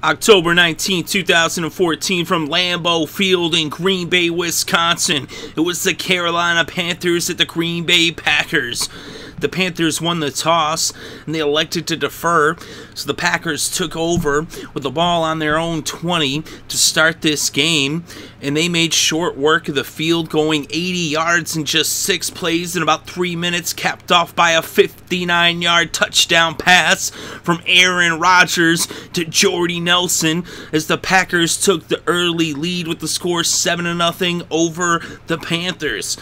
October 19, 2014, from Lambeau Field in Green Bay, Wisconsin. It was the Carolina Panthers at the Green Bay Packers. The Panthers won the toss, and they elected to defer, so the Packers took over with the ball on their own 20 to start this game, and they made short work of the field, going 80 yards in just 6 plays in about 3 minutes, capped off by a 59-yard touchdown pass from Aaron Rodgers to Jordy Nelson as the Packers took the early lead with the score 7-0 over the Panthers.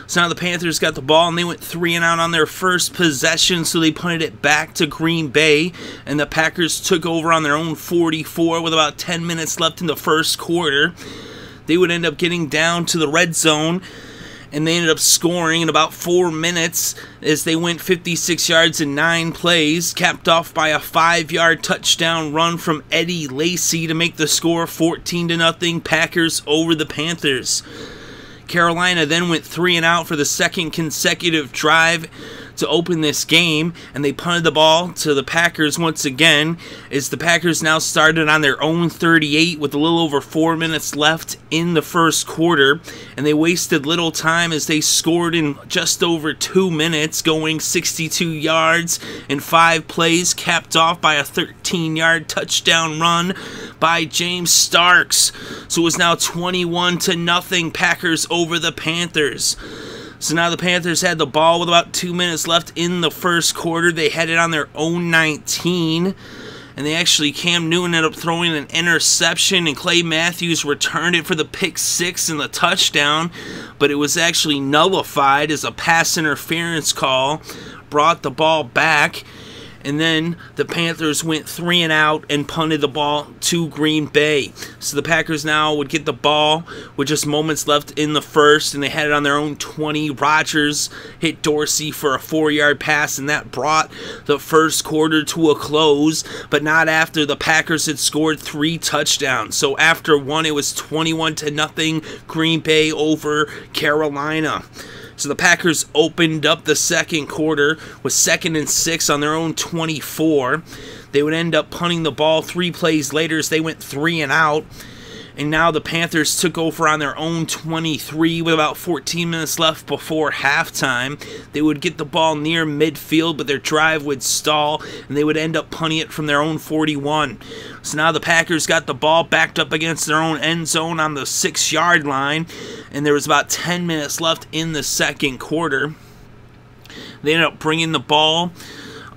So now the Panthers got the ball, and they went 3 and out on their first possession, so they punted it back to Green Bay, and the Packers took over on their own 44 with about 10 minutes left in the first quarter. They would end up getting down to the red zone, and they ended up scoring in about 4 minutes as they went 56 yards in 9 plays, capped off by a 5-yard touchdown run from Lacy to make the score 14-0 Packers over the Panthers. Carolina then went 3 and out for the second consecutive drive to open this game, and they punted the ball to the Packers once again, as the Packers now started on their own 38 with a little over 4 minutes left in the first quarter, and they wasted little time as they scored in just over 2 minutes, going 62 yards in 5 plays, capped off by a 13-yard touchdown run by James Starks. So it was now 21-0 Packers over the Panthers. So now the Panthers had the ball with about 2 minutes left in the first quarter. They had it on their own 19. And Cam Newton ended up throwing an interception, and Clay Matthews returned it for the pick 6 and the touchdown. But it was actually nullified as a pass interference call brought the ball back. And then the Panthers went 3 and out and punted the ball to Green Bay. So the Packers now would get the ball with just moments left in the first, and they had it on their own 20. Rodgers hit Dorsey for a 4-yard pass, and that brought the first quarter to a close, but not after the Packers had scored 3 touchdowns. So after one, it was 21-0 Green Bay over Carolina. So the Packers opened up the second quarter with 2nd and 6 on their own 24. They would end up punting the ball 3 plays later as they went 3 and out. And now the Panthers took over on their own 23 with about 14 minutes left before halftime. They would get the ball near midfield, but their drive would stall, and they would end up punting it from their own 41. So now the Packers got the ball backed up against their own end zone on the 6-yard line, and there was about 10 minutes left in the second quarter. They ended up bringing the ball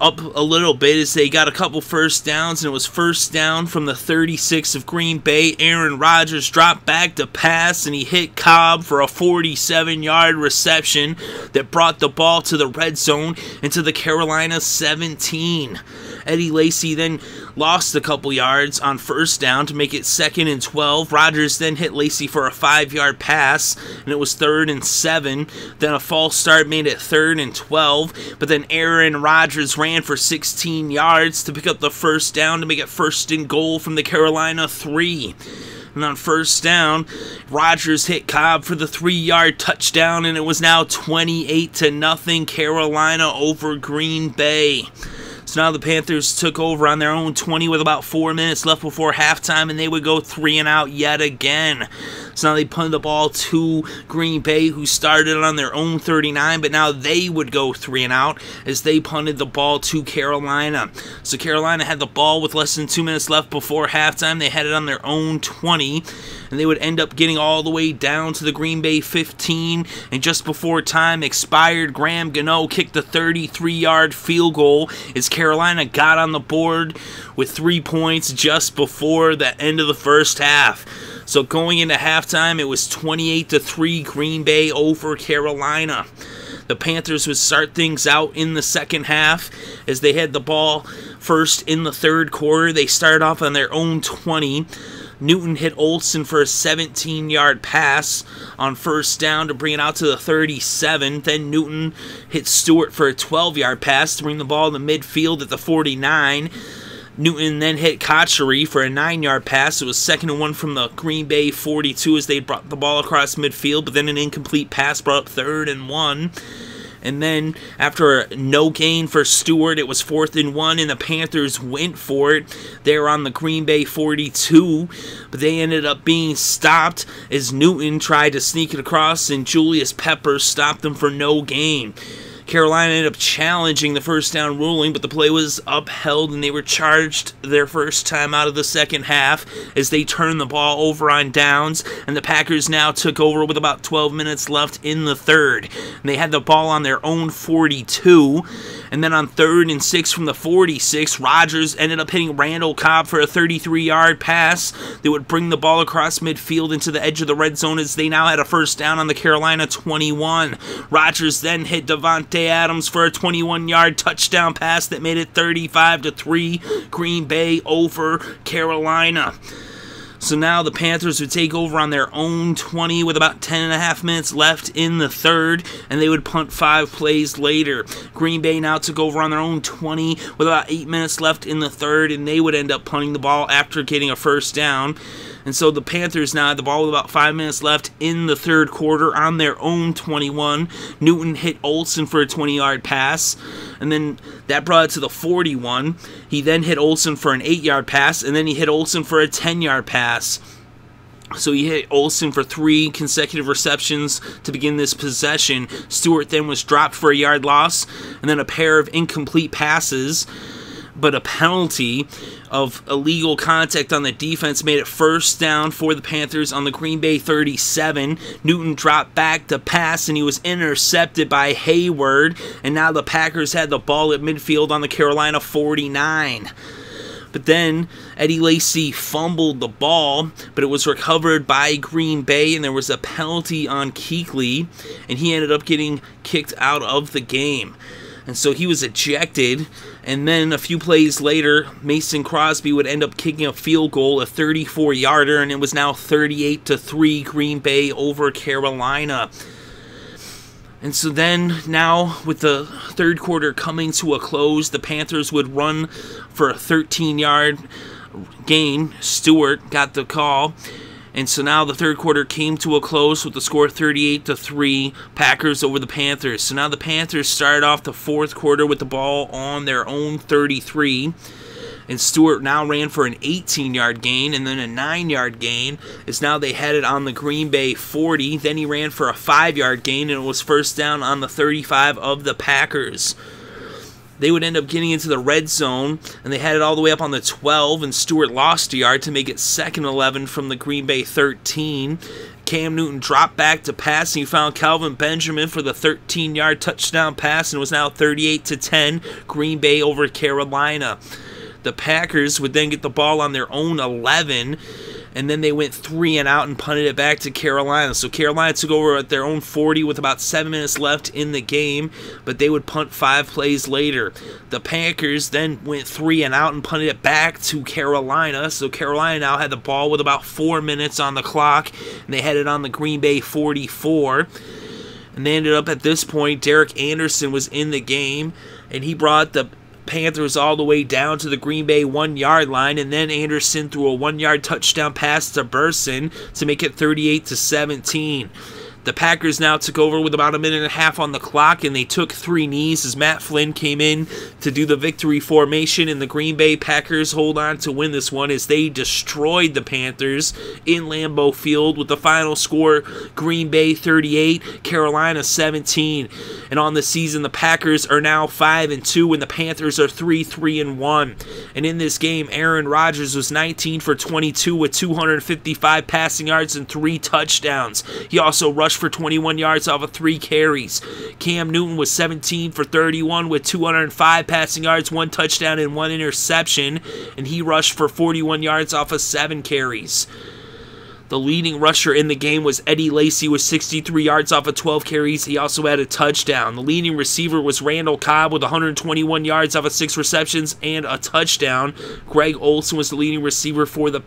up a little bit as they got a couple first downs, and it was first down from the 36 of Green Bay. Aaron Rodgers dropped back to pass, and he hit Cobb for a 47-yard reception that brought the ball to the red zone into the Carolina 17. Lacy then lost a couple yards on first down to make it 2nd and 12. Rodgers then hit Lacy for a 5-yard pass, and it was 3rd and 7. Then a false start made it 3rd and 12, but then Aaron Rodgers ran for 16 yards to pick up the first down to make it 1st and goal from the Carolina 3. And on first down, Rodgers hit Cobb for the 3-yard touchdown, and it was now 28-0 Carolina over Green Bay. So now the Panthers took over on their own 20 with about 4 minutes left before halftime, and they would go 3 and out yet again. So now they punted the ball to Green Bay, who started on their own 39, but now they would go 3 and out as they punted the ball to Carolina. So Carolina had the ball with less than 2 minutes left before halftime. They had it on their own 20, and they would end up getting all the way down to the Green Bay 15, and just before time expired, Gano kicked the 33-yard field goal as Carolina got on the board with 3 points just before the end of the first half. So going into halftime, it was 28-3 Green Bay over Carolina. The Panthers would start things out in the second half as they had the ball first in the third quarter. They started off on their own 20. Newton hit Olsen for a 17-yard pass on first down to bring it out to the 37. Then Newton hit Stewart for a 12-yard pass to bring the ball to midfield at the 49. Newton then hit Kochery for a 9-yard pass. It was 2nd and 1 from the Green Bay 42 as they brought the ball across midfield, but then an incomplete pass brought up 3rd and 1. And then after a no gain for Stewart, it was 4th and 1, and the Panthers went for it. They were on the Green Bay 42, but they ended up being stopped as Newton tried to sneak it across, and Julius Peppers stopped them for no gain. Carolina ended up challenging the first down ruling, but the play was upheld, and they were charged their first time out of the second half as they turned the ball over on downs, and the Packers now took over with about 12 minutes left in the third. And they had the ball on their own 42, and then on 3rd and 6 from the 46, Rodgers ended up hitting Randall Cobb for a 33-yard pass that would bring the ball across midfield into the edge of the red zone as they now had a first down on the Carolina 21. Rodgers then hit Davante Adams for a 21-yard touchdown pass that made it 35-3 Green Bay over Carolina. So now the Panthers would take over on their own 20 with about 10.5 minutes left in the third, and they would punt 5 plays later. Green Bay now took over on their own 20 with about 8 minutes left in the third, and they would end up punting the ball after getting a first down. And so the Panthers now had the ball with about 5 minutes left in the third quarter on their own 21. Newton hit Olsen for a 20-yard pass, and then that brought it to the 41. He then hit Olsen for an 8-yard pass, and then he hit Olsen for a 10-yard pass. So he hit Olsen for 3 consecutive receptions to begin this possession. Stewart then was dropped for a yard loss, and then a pair of incomplete passes, but a penalty of illegal contact on the defense made it first down for the Panthers on the Green Bay 37. Newton dropped back to pass, and he was intercepted by Hayward, and now the Packers had the ball at midfield on the Carolina 49. But then Eddie Lacy fumbled the ball, but it was recovered by Green Bay, and there was a penalty on Kuechly, and he ended up getting kicked out of the game. And so he was ejected, and then a few plays later, Mason Crosby would end up kicking a field goal, a 34-yarder, and it was now 38-3 Green Bay over Carolina. And so then, now, with the third quarter coming to a close, the Panthers would run for a 13-yard gain. Stewart got the call. And so now the third quarter came to a close with the score 38-3, Packers over the Panthers. So now the Panthers started off the fourth quarter with the ball on their own 33. And Stewart now ran for an 18-yard gain and then a 9-yard gain, as now they had it on the Green Bay 40. Then he ran for a 5-yard gain, and it was first down on the 35 of the Packers. They would end up getting into the red zone, and they had it all the way up on the 12, and Stewart lost a yard to make it 2nd and 11 from the Green Bay 13. Cam Newton dropped back to pass, and he found Kelvin Benjamin for the 13-yard touchdown pass, and it was now 38-10, Green Bay over Carolina. The Packers would then get the ball on their own 11, and then they went 3 and out and punted it back to Carolina. So Carolina took over at their own 40 with about 7 minutes left in the game, but they would punt 5 plays later. The Packers then went 3 and out and punted it back to Carolina. So Carolina now had the ball with about 4 minutes on the clock, and they had it on the Green Bay 44. And they ended up at this point, Derek Anderson was in the game, and he brought the Panthers all the way down to the Green Bay 1-yard line, and then Anderson threw a 1-yard touchdown pass to Bersin to make it 38-17. The Packers now took over with about a minute and a half on the clock, and they took 3 knees as Matt Flynn came in to do the victory formation, and the Green Bay Packers hold on to win this one as they destroyed the Panthers in Lambeau Field with the final score, Green Bay 38, Carolina 17. And on the season, the Packers are now 5-2, and the Panthers are 3-1. And in this game, Aaron Rodgers was 19 for 22 with 255 passing yards and 3 touchdowns. He also rushed for 21 yards off of 3 carries. Cam Newton was 17 for 31 with 205 passing yards, 1 touchdown, and 1 interception, and he rushed for 41 yards off of 7 carries. The leading rusher in the game was Eddie Lacy with 63 yards off of 12 carries. He also had a touchdown. The leading receiver was Randall Cobb with 121 yards off of 6 receptions and a touchdown. Greg Olsen was the leading receiver for the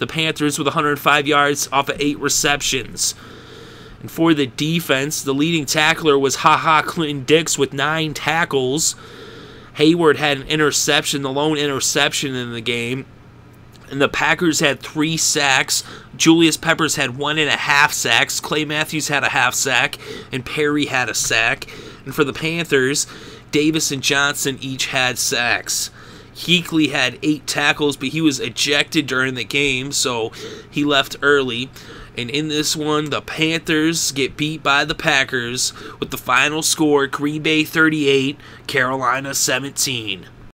Panthers with 105 yards off of 8 receptions. And for the defense, the leading tackler was Clinton Dix with 9 tackles. Hayward had an interception, the lone interception in the game. And the Packers had 3 sacks. Julius Peppers had 1.5 sacks. Clay Matthews had a half sack. And Perry had a sack. And for the Panthers, Davis and Johnson each had sacks. Kuechly had 8 tackles, but he was ejected during the game, so he left early. And in this one, the Panthers get beat by the Packers with the final score, Green Bay 38, Carolina 17.